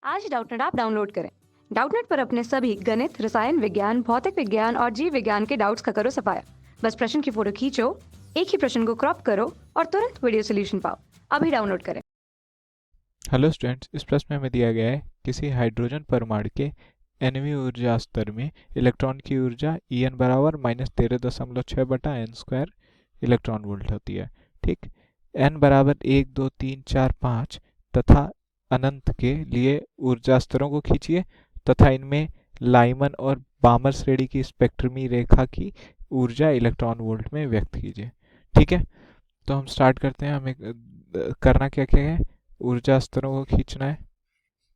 आज Doubtnut app download करें। Doubtnut पर अपने सभी गणित, रसायन विज्ञान, भौतिक विज्ञान और जीव विज्ञान के डाउट्स का करो सफाया। बस प्रश्न की फोटो खींचो, एक ही प्रश्न को क्रॉप करो और तुरंत वीडियो सोल्यूशन पाओ। अभी डाउनलोड करें। हेलो स्टूडेंट्स, इस प्रश्न में हमें दिया गया है किसी हाइड्रोजन परमाणु के nवीं ऊर्जा स्तर में इलेक्ट्रॉन की ऊर्जा En बराबर -13.6/n² इलेक्ट्रॉन वोल्ट होती है। ठीक, n बराबर 1, 2, 3, 4, 5 तथा अनंत के लिए ऊर्जा स्तरों को खींचिए तथा इनमें लाइमन और बामर श्रेणी की स्पेक्ट्रमी रेखा की ऊर्जा इलेक्ट्रॉन वोल्ट में व्यक्त कीजिए। ठीक है, तो हम स्टार्ट करते हैं। हमें करना क्या क्या है, ऊर्जा स्तरों को खींचना है।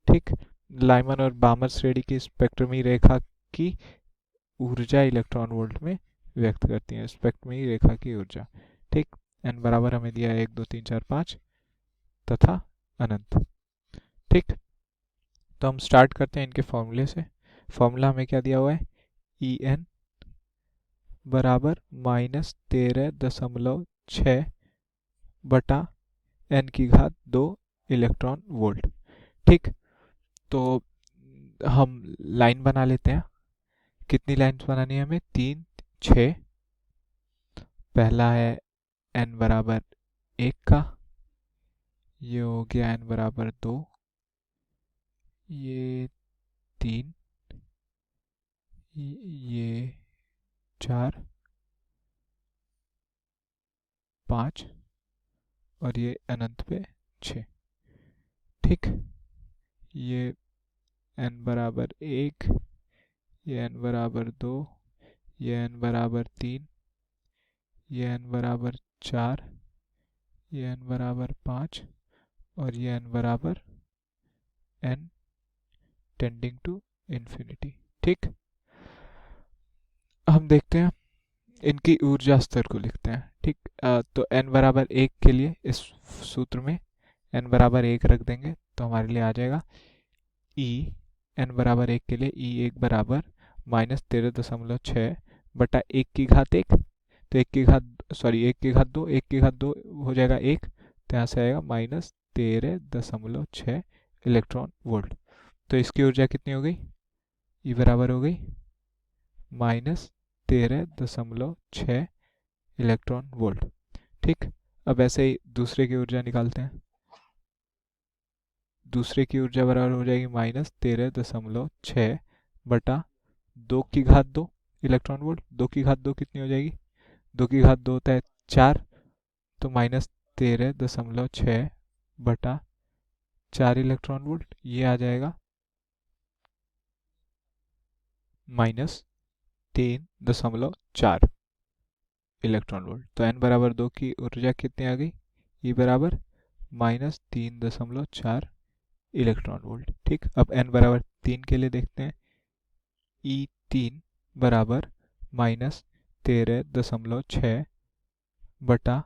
ठीक, लाइमन और बामर श्रेणी की स्पेक्ट्रमी रेखा की ऊर्जा इलेक्ट्रॉन वोल्ट में व्यक्त करती है, स्पेक्ट्रमी रेखा की ऊर्जा। ठीक, एन बराबर हमें दिया है 1, 2, 3, 4, 5 तथा अनंत। ठीक, तो हम स्टार्ट करते हैं इनके फॉर्मूले से। फॉर्मूला हमें क्या दिया हुआ है, ई एन बराबर -13.6 बटा n की घात 2 इलेक्ट्रॉन वोल्ट। ठीक, तो हम लाइन बना लेते हैं। कितनी लाइन्स बनानी है हमें, 3, 6। पहला है n बराबर 1 का, ये हो गया n बराबर 2, ये 3, ये 4, 5 और ये अनंत पे 6। ठीक, ये n बराबर 1, ये n बराबर 2, ये n बराबर 3, ये n बराबर 4, ये n बराबर 5 और ये n बराबर n टेंडिंग टू इन्फिनिटी। ठीक, हम देखते हैं इनकी ऊर्जा स्तर को लिखते हैं। ठीक, तो n बराबर 1 के लिए इस सूत्र में n बराबर 1 रख देंगे तो हमारे लिए आ जाएगा ई n बराबर 1 के लिए E1 बराबर -13.6 बटा 1 की घात 1, तो 1 की घात 2, 1 की घात 2 हो जाएगा 1, तो यहाँ से आएगा -13.6 इलेक्ट्रॉन वोल्ट। तो इसकी ऊर्जा कितनी हो गई, ई बराबर हो गई -13.6 इलेक्ट्रॉन वोल्ट। ठीक, अब ऐसे ही दूसरे की ऊर्जा निकालते हैं। दूसरे की ऊर्जा बराबर हो जाएगी -13.6 बटा 2 की घात 2 इलेक्ट्रॉन वोल्ट। 2 की घात 2 कितनी हो जाएगी, 2 की घात 2 होता है 4, तो -13.6 बटा 4 इलेक्ट्रॉन वोल्ट, ये आ जाएगा -3.4 इलेक्ट्रॉन वोल्ट। तो n बराबर 2 की ऊर्जा कितनी आ गई, ई बराबर -3.4 इलेक्ट्रॉन वोल्ट। ठीक, अब n बराबर 3 के लिए देखते हैं। E3 बराबर -13.6 बटा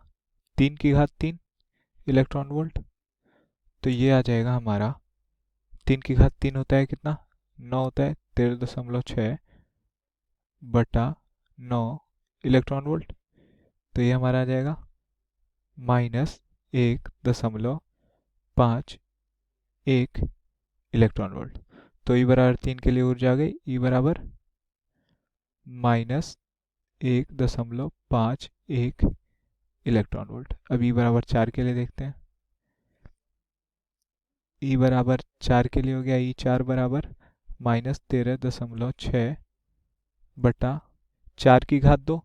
3 की घात 3 इलेक्ट्रॉन वोल्ट, तो ये आ जाएगा हमारा 3 की घात 3 होता है कितना, 9 होता है, 13.6 बटा 9 इलेक्ट्रॉन वोल्ट, तो ये हमारा आ जाएगा -1.51 इलेक्ट्रॉन वोल्ट। तो ई बराबर 3 के लिए ऊर्जा आ गई, ई बराबर -1.51 इलेक्ट्रॉन वोल्ट। अब ई बराबर 4 के लिए देखते हैं। ई बराबर 4 के लिए हो गया, ई4 बराबर -13.6 बटा 4 की घात 2,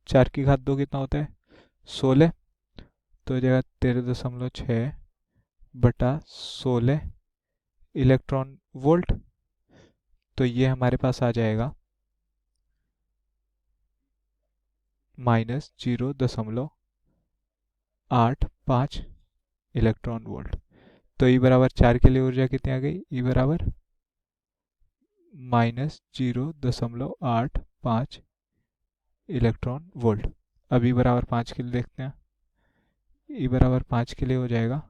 4 की घात 2 कितना होता है, 16, तो हो जाएगा 13.6 बटा 16 इलेक्ट्रॉन वोल्ट, तो ये हमारे पास आ जाएगा -0.85 इलेक्ट्रॉन वोल्ट। तो ई बराबर 4 के लिए ऊर्जा कितनी आ गई, ई बराबर -0.85 इलेक्ट्रॉन वोल्ट। अब ई बराबर 5 के लिए देखते हैं। ई बराबर 5 के लिए हो जाएगा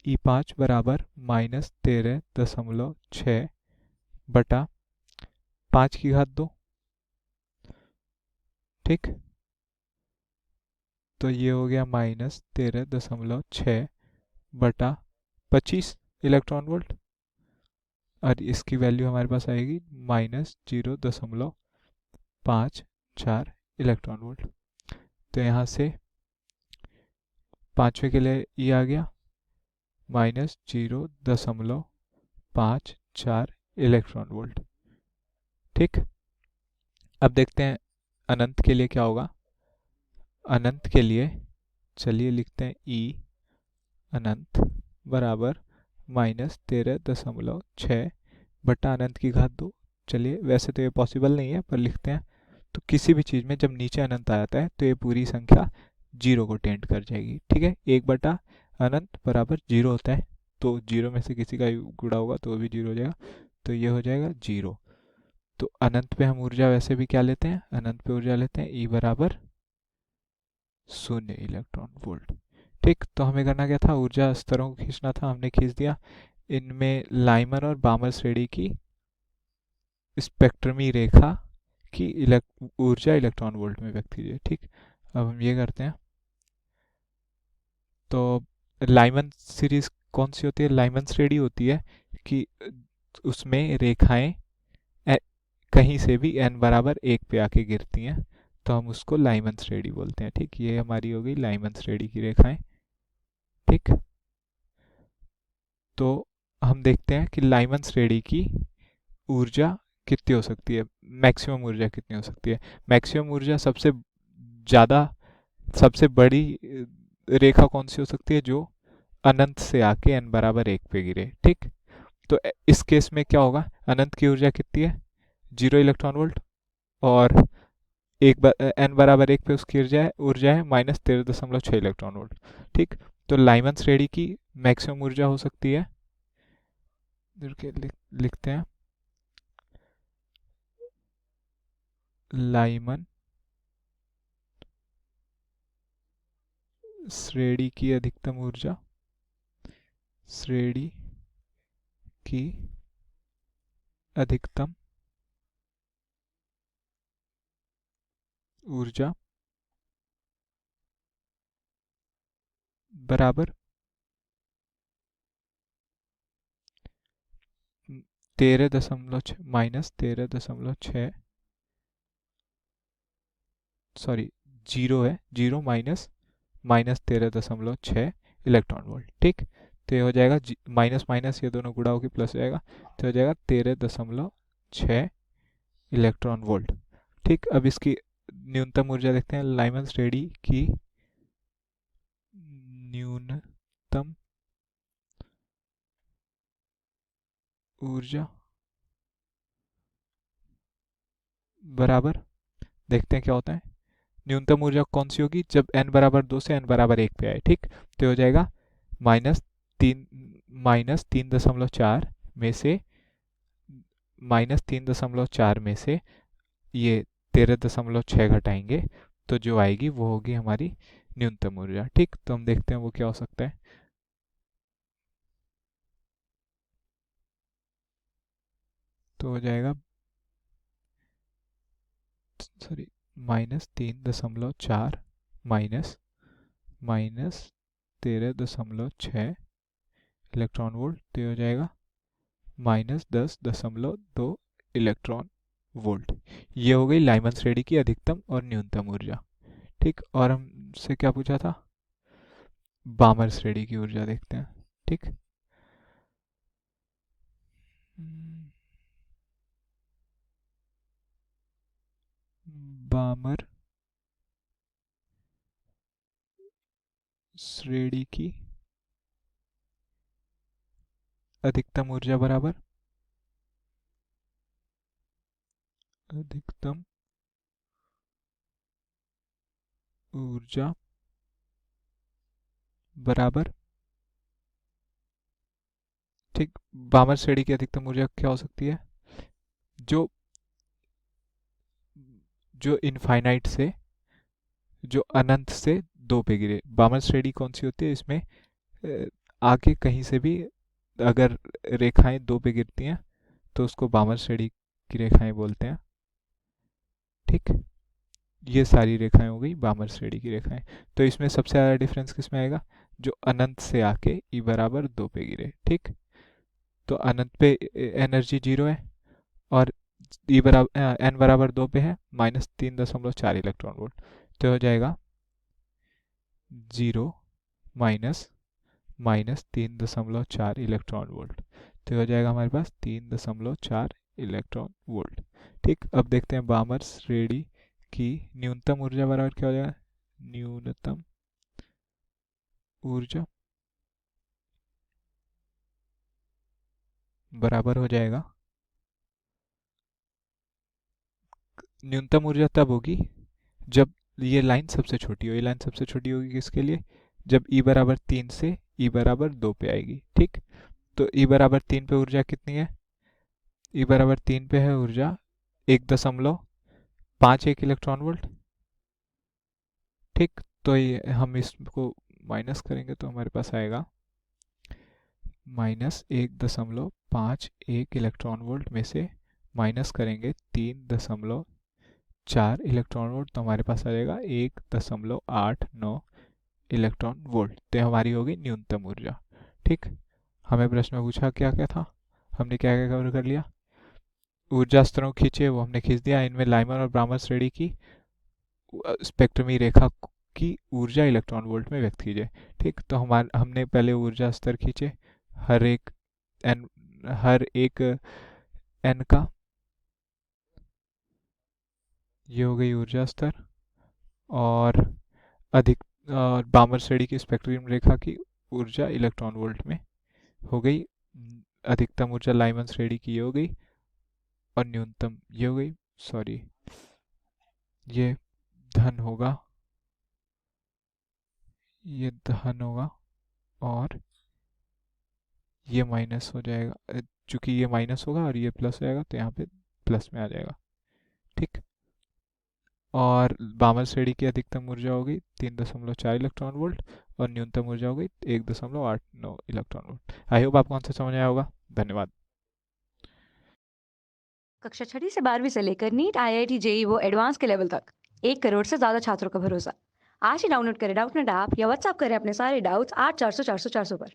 ई5 बराबर -13.6 बटा 5 की घात 2। ठीक, तो ये हो गया -13.6 बटा 25, इलेक्ट्रॉन वोल्ट, और इसकी वैल्यू हमारे पास आएगी -0.54 इलेक्ट्रॉन वोल्ट। तो यहाँ से पाँचवें के लिए ये आ गया -0.54 इलेक्ट्रॉन वोल्ट। ठीक, अब देखते हैं अनंत के लिए क्या होगा। अनंत के लिए चलिए लिखते हैं ई अनंत बराबर -13.6 बटा अनंत की घात 2। चलिए, वैसे तो ये पॉसिबल नहीं है पर लिखते हैं। तो किसी भी चीज़ में जब नीचे अनंत आ जाता है तो ये पूरी संख्या जीरो को टेंड कर जाएगी। ठीक है, 1 बटा अनंत बराबर जीरो होता है, तो जीरो में से किसी का गुणा होगा तो वो भी जीरो हो जाएगा, तो ये हो जाएगा जीरो। तो अनंत पे हम ऊर्जा वैसे भी क्या लेते हैं, अनंत पे ऊर्जा लेते हैं ई बराबर 0 इलेक्ट्रॉन वोल्ट। ठीक, तो हमें करना क्या था, ऊर्जा स्तरों को खींचना था, हमने खींच दिया। इनमें लाइमर और बामर श्रेणी की स्पेक्ट्रमी रेखा की ऊर्जा इलेक्ट्रॉन वोल्ट में व्यक्त कीजिए। ठीक, अब हम ये करते हैं। तो लाइमन सीरीज कौन सी होती है, लाइमन श्रेणी होती है कि उसमें रेखाएं कहीं से भी n बराबर 1 पे आके गिरती हैं, तो हम उसको लाइमन श्रेणी बोलते हैं। ठीक, ये हमारी हो गई लाइमन श्रेणी की रेखाएं। ठीक, तो हम देखते हैं कि लाइमन श्रेणी की ऊर्जा कितनी हो सकती है, मैक्सिमम ऊर्जा कितनी हो सकती है। मैक्सिमम ऊर्जा सबसे ज़्यादा, सबसे बड़ी रेखा कौन सी हो सकती है, जो अनंत से आके n बराबर 1 पे गिरे। ठीक, तो इस केस में क्या होगा, अनंत की ऊर्जा कितनी है, 0 इलेक्ट्रॉन वोल्ट, और n बराबर 1 पे उसकी ऊर्जा है -13.6 इलेक्ट्रॉन वोल्ट। ठीक, तो लाइमन श्रेणी की मैक्सिमम ऊर्जा हो सकती है, लिखते हैं लाइमन श्रेणी की अधिकतम ऊर्जा, श्रेणी की अधिकतम ऊर्जा बराबर 13.6 सॉरी, जीरो है, जीरो -13.6 इलेक्ट्रॉन वोल्ट। ठीक, तो ये हो जाएगा माइनस माइनस, ये दोनों गुणा होकर प्लस हो जाएगा, तो हो जाएगा 13.6 इलेक्ट्रॉन वोल्ट। ठीक, अब इसकी न्यूनतम ऊर्जा देखते हैं, लाइमन श्रेणी की न्यूनतम ऊर्जा बराबर, देखते हैं क्या होता है। न्यूनतम ऊर्जा कौन सी होगी, जब n बराबर 2 से n बराबर 1 पे आए। ठीक, तो हो जाएगा -3.4 में से -3.4 में से ये 13.6 घटाएंगे, तो जो आएगी वो होगी हमारी न्यूनतम ऊर्जा। ठीक, तो हम देखते हैं वो क्या हो सकता है। तो हो जाएगा सॉरी -3.4 -13.6 इलेक्ट्रॉन वोल्ट, तो हो जाएगा -10.2 इलेक्ट्रॉन वोल्ट। ये हो गई लाइमन श्रेणी की अधिकतम और न्यूनतम ऊर्जा। ठीक, और हमसे क्या पूछा था, बामर श्रेणी की ऊर्जा देखते हैं। ठीक, बामर श्रेणी की अधिकतम ऊर्जा बराबर अधिकतम ऊर्जा बराबर, ठीक, बामर श्रेणी की अधिकतम ऊर्जा क्या हो सकती है, जो जो इनफाइनाइट से, जो अनंत से 2 पे गिरे। बामर श्रेणी कौन सी होती है, इसमें आगे कहीं से भी अगर रेखाएं 2 पे गिरती हैं तो उसको बामर श्रेणी की रेखाएं बोलते हैं। ठीक, ये सारी रेखाएं हो गई बामर श्रेणी की रेखाएं। तो इसमें सबसे ज़्यादा डिफरेंस किस में आएगा, जो अनंत से आके ई बराबर 2 पे गिरे। ठीक, तो अनंत पे एनर्जी 0 है और n बराबर 2 पे है -3.4 इलेक्ट्रॉन वोल्ट। तो हो जाएगा 0 माइनस -3.4 इलेक्ट्रॉन वोल्ट। तो हो जाएगा हमारे पास 3.4 इलेक्ट्रॉन वोल्ट। ठीक, अब देखते हैं बामर श्रेणी की न्यूनतम ऊर्जा बराबर क्या हो जाएगा। न्यूनतम ऊर्जा बराबर हो जाएगा, न्यूनतम ऊर्जा तब होगी जब ये लाइन सबसे छोटी हो। ये लाइन सबसे छोटी होगी किसके लिए, जब ई बराबर 3 से ई बराबर 2 पे आएगी। ठीक, तो ई बराबर 3 पे ऊर्जा कितनी है, ई बराबर 3 पे है ऊर्जा 1.51 इलेक्ट्रॉन वोल्ट। ठीक, तो ये हम इसको माइनस करेंगे तो हमारे पास आएगा -1.51 इलेक्ट्रॉन वोल्ट में से माइनस करेंगे 3.4 इलेक्ट्रॉन वोल्ट, तो हमारे पास आ जाएगा 1.89 इलेक्ट्रॉन वोल्ट। तो हमारी होगी न्यूनतम ऊर्जा। ठीक, हमें प्रश्न में पूछा क्या क्या था, हमने क्या क्या कवर कर लिया। ऊर्जा स्तरों को खींचे, वो हमने खींच दिया। इनमें लाइमर और ब्रामर श्रेणी की स्पेक्ट्रमी रेखा की ऊर्जा इलेक्ट्रॉन वोल्ट में व्यक्त कीजिए। ठीक, तो हमने पहले ऊर्जा स्तर खींचे, हर एक एन का, ये हो गई ऊर्जा स्तर। और अधिक और बामर श्रेणी की स्पेक्ट्रम रेखा की ऊर्जा इलेक्ट्रॉन वोल्ट में हो गई। अधिकतम ऊर्जा लाइमन श्रेणी की ये हो गई और न्यूनतम ये हो गई। सॉरी, ये धन होगा, ये धन होगा और ये माइनस हो जाएगा। चूंकि ये माइनस होगा और ये प्लस हो जाएगा तो यहाँ पे प्लस में आ जाएगा। ठीक, और बामर श्रेणी की अधिकतम ऊर्जा हो गई 3.4 इलेक्ट्रॉन वोल्ट और न्यूनतम ऊर्जा हो गई 1.89 इलेक्ट्रॉन वोल्ट। आई होप आपको आंसर समझ आया होगा। धन्यवाद। कक्षा 6वीं से 12वीं से लेकर नीट, IIT, JEE वो एडवांस के लेवल तक 1 करोड़ से ज्यादा छात्रों का भरोसा। आज ही डाउनलोड करें डाउटनेट ऐप या व्हाट्सएप करें अपने सारे डाउट्स 8400 400 400 पर।